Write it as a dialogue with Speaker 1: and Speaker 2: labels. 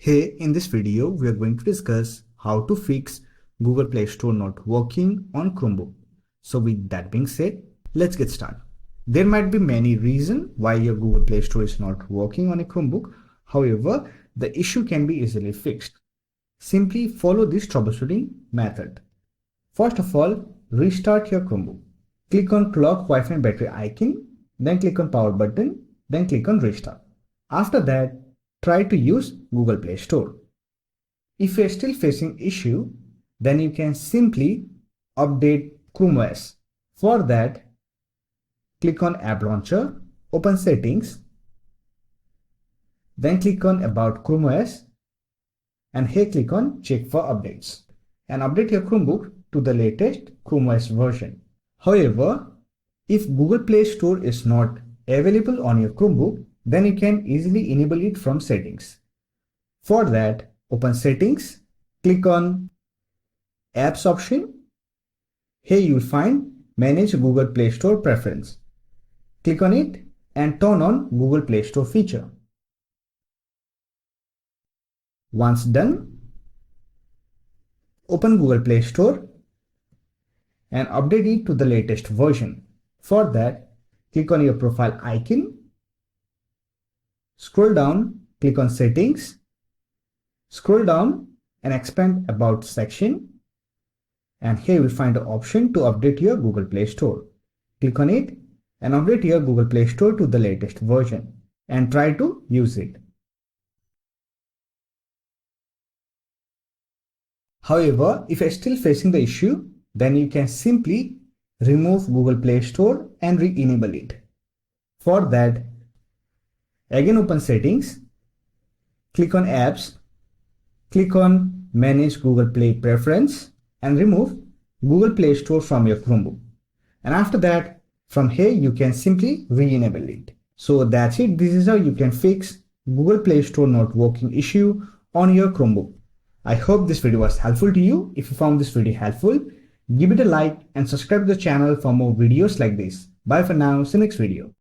Speaker 1: Hey, in this video, we are going to discuss how to fix Google Play Store not working on Chromebook. So with that being said, let's get started. There might be many reasons why your Google Play Store is not working on a Chromebook. However, the issue can be easily fixed. Simply follow this troubleshooting method. First of all, restart your Chromebook. Click on clock, Wi-Fi and battery icon, then click on power button, then click on restart. After that, try to use Google Play Store. If you're still facing issue, then you can simply update Chrome OS. For that, click on App Launcher, open Settings, then click on About Chrome OS, and here click on Check for Updates, and update your Chromebook to the latest Chrome OS version. However, if Google Play Store is not available on your Chromebook, then you can easily enable it from Settings. For that, open Settings, click on Apps option. Here you will find Manage Google Play Store Preference. Click on it and turn on Google Play Store feature. Once done, open Google Play Store and update it to the latest version. For that, click on your profile icon. Scroll down, click on Settings, scroll down and expand About section, and here you will find the option to update your Google Play Store. Click on it and update your Google Play Store to the latest version and try to use it. However, if you are still facing the issue, then you can simply remove Google Play Store and re-enable it. For that, again open Settings, click on Apps, click on Manage Google Play Preference and remove Google Play Store from your Chromebook. And after that, from here you can simply re-enable it. So that's it. This is how you can fix Google Play Store not working issue on your Chromebook. I hope this video was helpful to you. If you found this video helpful, give it a like and subscribe to the channel for more videos like this. Bye for now. See you next video.